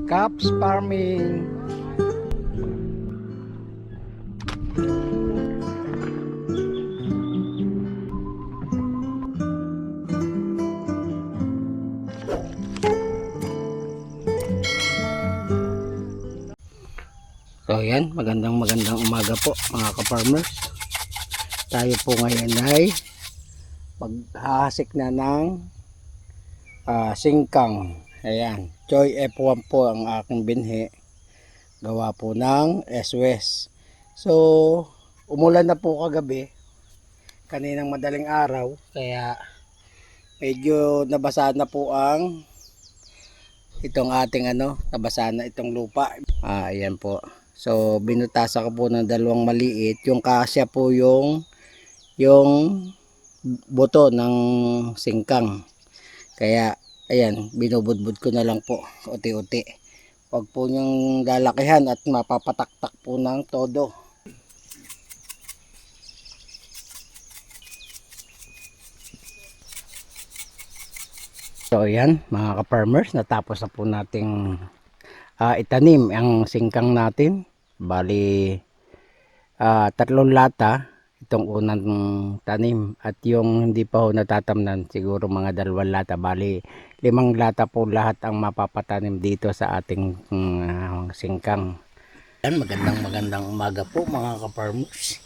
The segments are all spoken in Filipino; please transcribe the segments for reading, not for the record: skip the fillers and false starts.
Caps Farming. So yan, magandang umaga po mga ka-farmers. Tayo po ngayon ay maghahasik na ng singkang. Ayan, Joy F1 po ang aking binhi. Gawa po ng S-West. So, umulan na po kagabi. Kaninang madaling araw. Kaya medyo nabasa na po ang itong ating nabasa na itong lupa. Ayan po. So, binutasa ko po ng dalawang maliit. Yung kasya po yung buto ng singkang. Kaya, ayan, binubudbud ko na lang po. Uti-uti. Huwag po niyong lalakihan at mapapataktak po ng todo. So, ayan, mga ka-farmers, natapos na po nating itanim ang singkang natin. Bali 3 lata itong unang tanim at yung hindi pa ho natatamnan siguro mga 2 lata. Bali 5 lata po lahat ang mapapatanim dito sa ating singkang. Yan, magandang umaga po mga ka-farmers.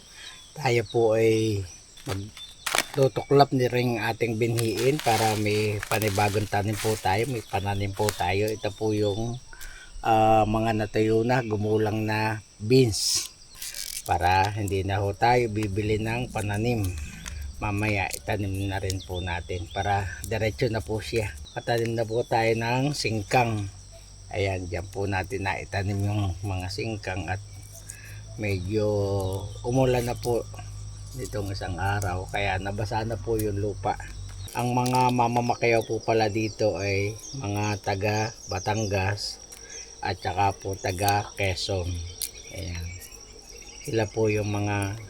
Tayo po ay magtutuklap ni ring ating binhiin para may panibagong tanim po tayo, may pananim po tayo. Ito po yung mga natuyo na, gumulang na beans para hindi na ho tayo bibili ng pananim. Mamaya itanim na rin po natin para diretso na po siya. Patanim na po tayo ng singkang. Ayan, dyan po natin na itanim yung mga singkang at medyo umulan na po nitong isang araw kaya nabasa na po yung lupa. Ang mga mamamakayaw po pala dito ay mga taga Batangas at saka po taga Quezon. Ayan. Sila po yung mga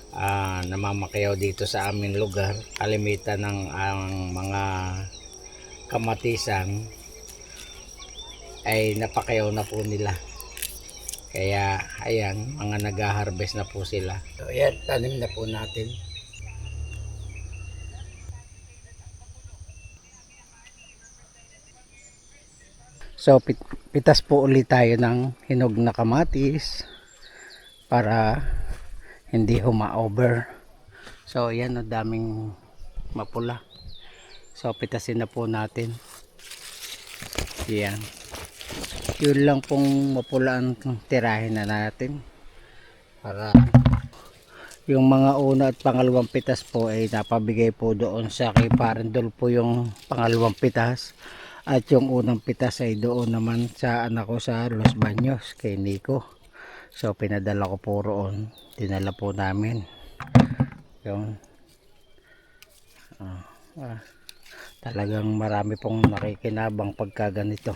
namamakayaw dito sa aming lugar. Kalimitan ng ang mga kamatisan ay napakayaw na po nila. Kaya ayan, mga nag-harvest na po sila. So ayan, tanim na po natin. So pitas po ulit tayo ng hinog na kamatis para hindi huma-over. So ayan, ang daming mapula. So pitasin na po natin. Ayan. Yun lang pong mapula ang tirahin na natin. Para yung mga una at pangalawang pitas po ay napabigay po doon sa kay Parendol po yung pangalawang pitas. At yung unang pitas ay doon naman sa anak ko sa Los Baños kay Nico. So pinadala ko po roon. Dinala po namin. Yung talagang marami pong nakikinabang pagka ganito.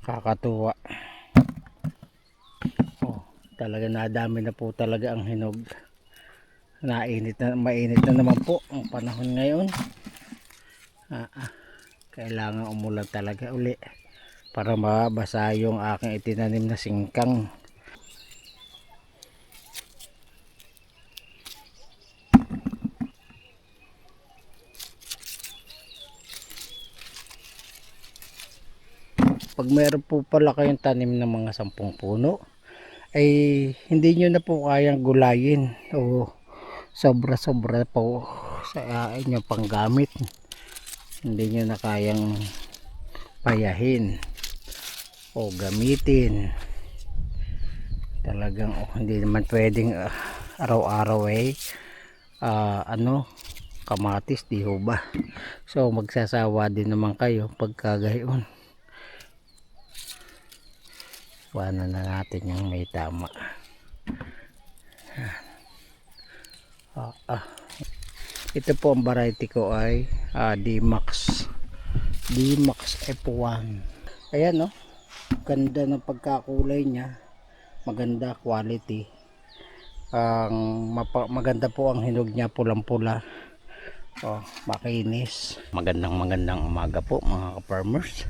Kakatuwa. Talaga nadami na po talaga ang hinog. Mainit na naman po ang panahon ngayon. Kailangan umulan talaga uli para mabasa yung aking itinanim na singkang. Pag meron po pala kayong tanim ng mga 10 puno ay hindi nyo na po kayang gulayin o sobra po sa inyong panggamit. Hindi nyo na kayang payahin o gamitin. Talagang hindi naman pwedeng araw-araw kamatis, di ho ba? So magsasawa din naman kayo pagka gayon. Kuhanan na natin yung may tama. Ito po ang variety ko ay D-Max F1. Ayan, no? Ganda ng pagkakulay niya. Maganda quality. Maganda po ang hinog niya, pulang-pula. Makinis. Magandang umaga po mga ka-farmers.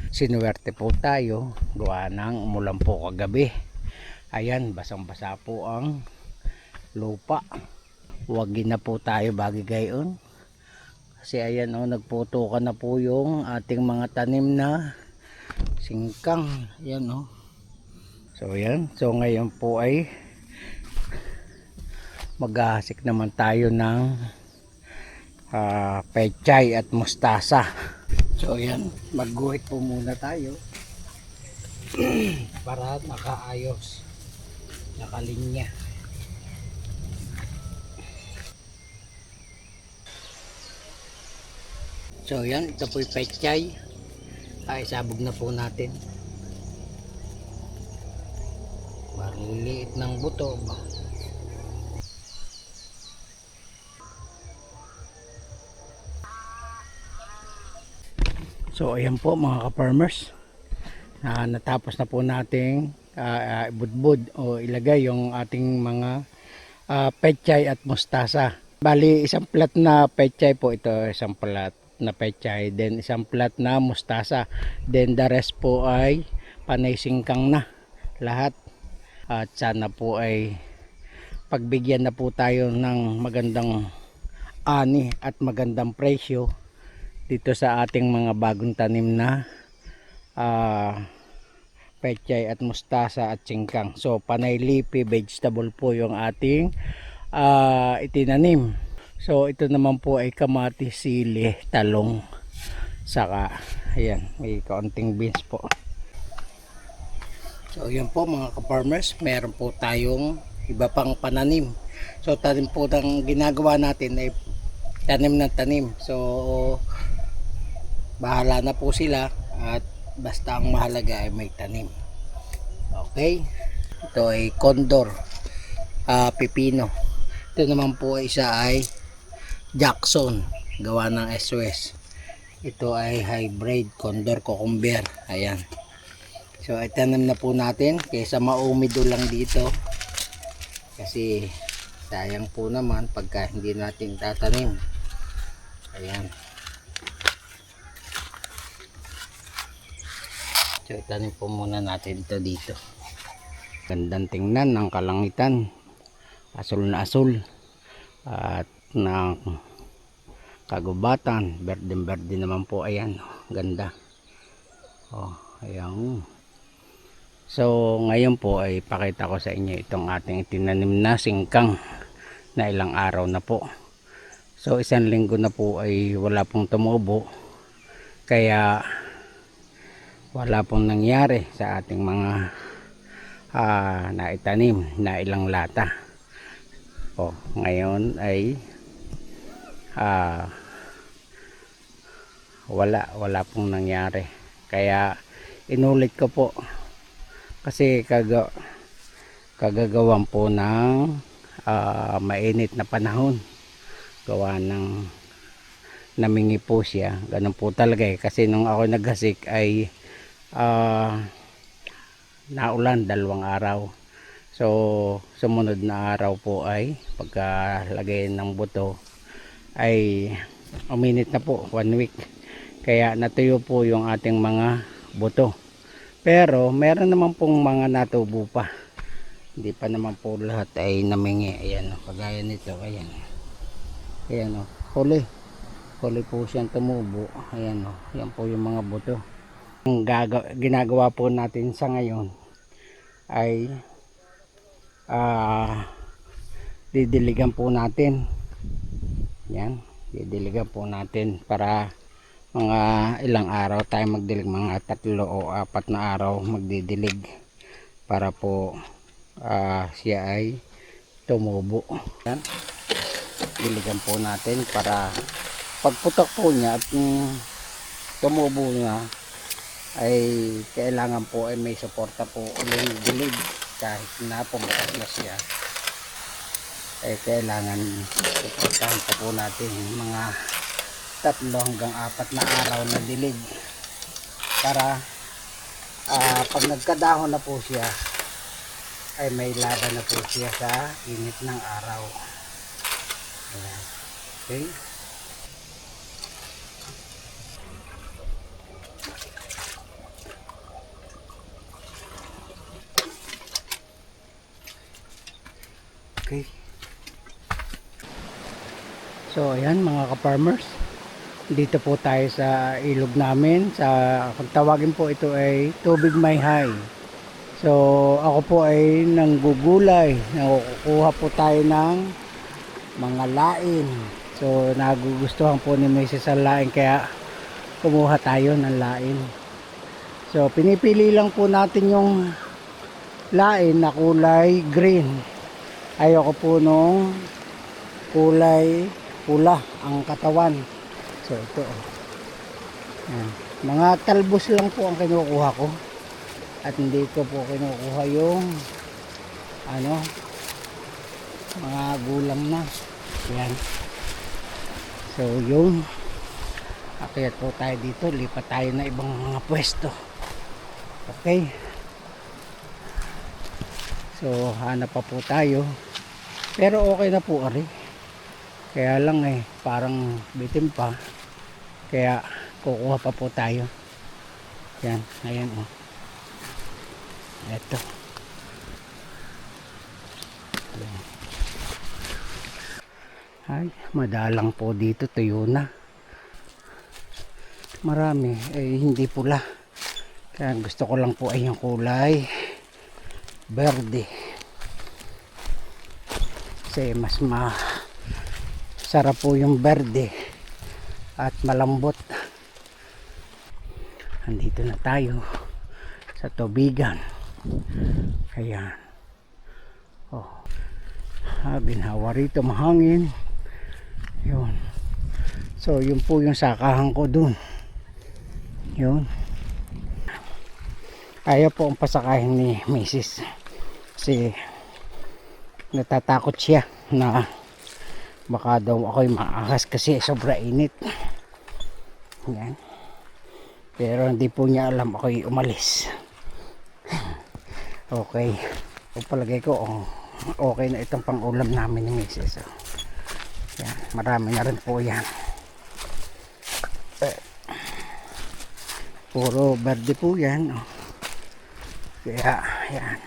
sinuwerte po tayo, gawa ng umulan po kagabi. Ayan, basang-basa po ang lupa. Huwagin na po tayo bagi gayon. Kasi ayan nagputukan na po yung ating mga tanim na singkang. Ayan So ayan, so ngayon po ay maghahasik naman tayo ng pechay at mustasa. So ayan, magguhit po muna tayo para nakaayos, nakalinya. So yan, ito po yung pechay. Sabog na po natin. Maliliit ng buto ba? So ayan po mga ka-farmers, natapos na po nating ibudbud o ilagay yung ating mga pechay at mustasa. Bali isang plat na pechay po ito, isang plat na pechay, then isang plat na mustasa, then the rest po ay panay singkang na lahat. At sana po ay pagbigyan na po tayo ng magandang ani at magandang presyo dito sa ating mga bagong tanim na pechay at mustasa at singkang. So panay leafy vegetable po yung ating itinanim. So ito naman po ay kamatis, sili, talong, saka ayan, may kaunting beans po. So yun po mga ka-farmers, meron po tayong iba pang pananim. So tanim po ng ginagawa natin ay tanim na tanim. So bahala na po sila at basta ang mahalaga ay may tanim. Okay, ito ay condor pipino. Ito naman po isa ay Jackson, gawa ng SOS. Ito ay hybrid condor cucumber. Ayan, so itanim na po natin kaysa maumido lang dito, kasi sayang po naman pagka hindi natin tatanim. Ayan, so itanim po muna natin ito dito. Gandang tingnan ng kalangitan, asul na asul, at ng kagubatan, berde naman po. Ayan, ganda. Ayan. So ngayon po ay pakita ko sa inyo itong ating itinanim na singkang na ilang araw na po. So isang linggo na po ay wala pong tumubo, kaya wala pong nangyari sa ating mga naitanim na ilang lata. Ngayon ay wala pong nangyari, kaya inulit ko po kasi kagagawan po ng mainit na panahon, gawa ng namingi po siya. Ganun po talaga kasi nung ako naghasik ay naulan 2 araw. So sumunod na araw po ay pagkalagay ng buto ay uminit na po 1 week, kaya natuyo po yung ating mga buto. Pero meron naman pong mga natubo pa, hindi pa naman po lahat ay namingi. Ayan kagaya nito. Ayan huli po siyang tumubo. Ayan yan po yung mga buto. Ang ginagawa po natin sa ngayon ay didiligan po natin. Yan, didiligan po natin para mga ilang araw tayo magdilig, mga 3 o 4 na araw magdidilig para po siya ay tumubo. Yan, diligan po natin para pagputok po niya at tumubo na ay kailangan po ay may suporta po uling dilig. Kahit na pumutok na siya ay kailangan suportahan pa po natin mga 3 hanggang 4 na araw na dilig para pag nagkadahon na po siya ay may laban na po siya sa init ng araw. Ayan. Okay. Okay. So ayan mga ka-farmers, dito po tayo sa ilog namin. Kung tawagin po ito ay Tubig Mayhay. So ako po ay nanggugulay. Nakukuha po tayo ng mga lain. So nagugustuhan po ni Mrs. ang lain, kaya kumuha tayo ng lain. So pinipili lang po natin yung lain na kulay green. Ayoko po nung kulay pula ang katawan. So ito. Yan. Mga talbos lang po ang kinukuha ko. At hindi ko po kinukuha yung mga gulang na. Yan. So yung akyat po tayo dito. Lipat tayo na ibang mga pwesto. Okay. So hanap pa po tayo. Pero okay na po ari. Kaya lang parang bitim pa. Kaya kukuha pa po tayo. Yan, ayan o. Eto. Ayan. Ay, madalang po dito. Tuyo na. Marami. Hindi pula. Kaya gusto ko lang po ay yung kulay berde. Kasi mas sarap po yung berde at malambot. Andito na tayo sa tubigan. Ayan. Oh. Ginhawa rito, mahangin. Yun. So yun po yung sakahan ko dun. Yun. Ayaw po ang pasakahin ni Mrs. Kasi natatakot siya na baka daw ako'y maakas kasi sobra init. Yan. Pero hindi po niya alam ako'y umalis. Okay. O palagay ko okay na itong pang-ulam namin ni Mrs. Yan. Marami na rin po yan. Puro berde po yan. Kaya yan.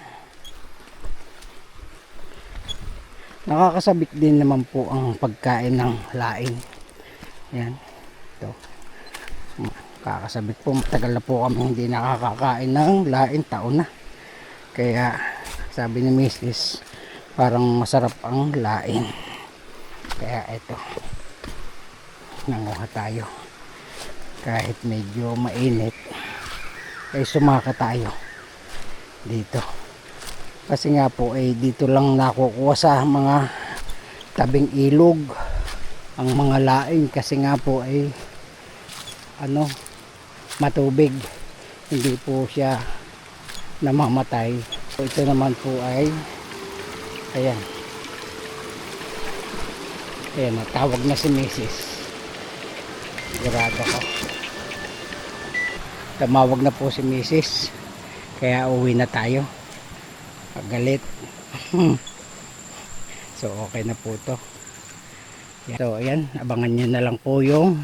Nakakasabik din naman po ang pagkain ng laing. Yan. Ito. Kakasabik po. Matagal na po kami hindi nakakakain ng laing, taon na. Kaya sabi ni Mrs. parang masarap ang laing. Kaya ito. Nanguha tayo. Kahit medyo mainit ay sumaka tayo dito. Kasi nga po dito lang nakukuha sa mga tabing ilog ang mga laing, kasi nga po matubig, hindi po siya namamatay. So ito naman po ay ayan, natawag na si Mrs. Sigurado ko tumawag na po si Mrs. Kaya uwi na tayo. Galit. So okay na po to. So ayan, abangan nyo na lang po yung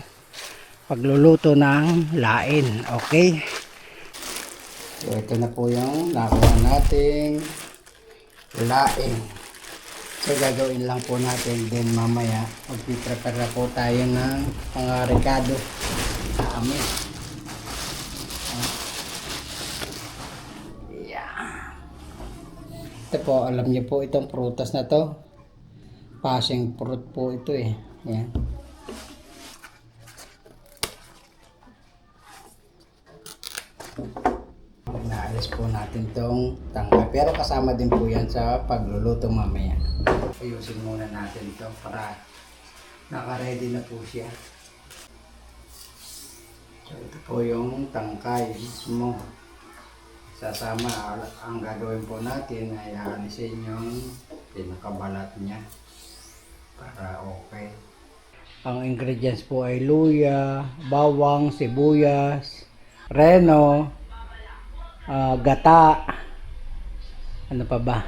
pagluluto ng lain. Okay. So ito na po yung nakuha nating lain. So gagawin lang po natin din mamaya. Magpiprepare na po tayo ng mga rekado sa amin. Ito po, alam niyo po itong prutas na to. Passion fruit po ito Yan. Naalis po natin tong tangkay. Pero kasama din po yan sa pagluluto mamaya. Ayusin muna natin ito para naka-ready na po siya. So ito po yung tangkay mismo. Sasama, ang gagawin po natin ay aalisin yung pinakabalat niya para okay. Ang ingredients po ay luya, bawang, sibuyas, reno, gata, ano pa ba,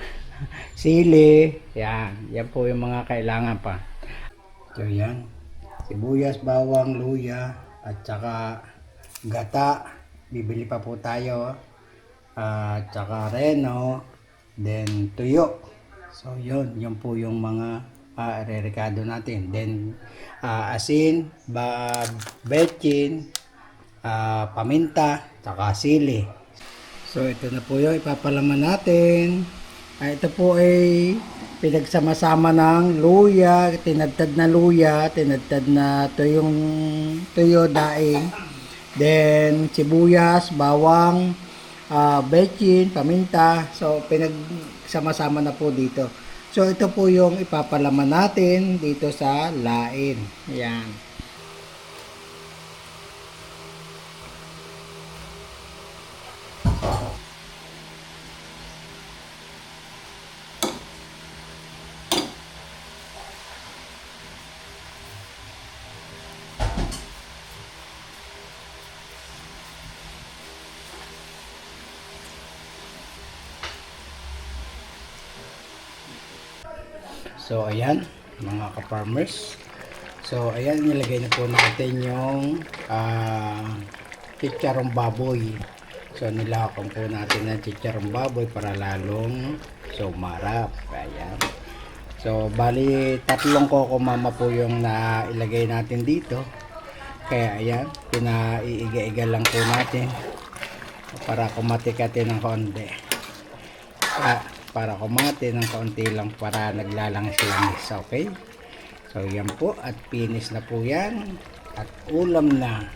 sili. Yan po yung mga kailangan pa. So yan, sibuyas, bawang, luya at saka gata. Bibili pa po tayo. At saka reno, then tuyo. So yun po yung mga re-recado natin. Then asin, betchin, paminta, saka sili. So ito na po yung ipapalaman natin. Ito po ay pinagsama-sama ng luya, tinadtad na luya, tinadtad na tuyo, daing. Then sibuyas, bawang, betchin, paminta. So pinagsama-sama na po dito. So ito po yung ipapalaman natin dito sa lain. Ayan. So ayan mga ka-farmers. So ayan, nilagay na po natin yung chicharong baboy. So nilakon po natin ng chicharong baboy para lalong sumarap. Ayan. So bali tatlong koko mama po yung nailagay natin dito. Kaya ayan, pinaiiga-iga lang po natin para kumati-kati ng konti. Para kumati ng kaunti lang para naglalangis-langis. Okay? So yan po at finish na po yan at ulam na.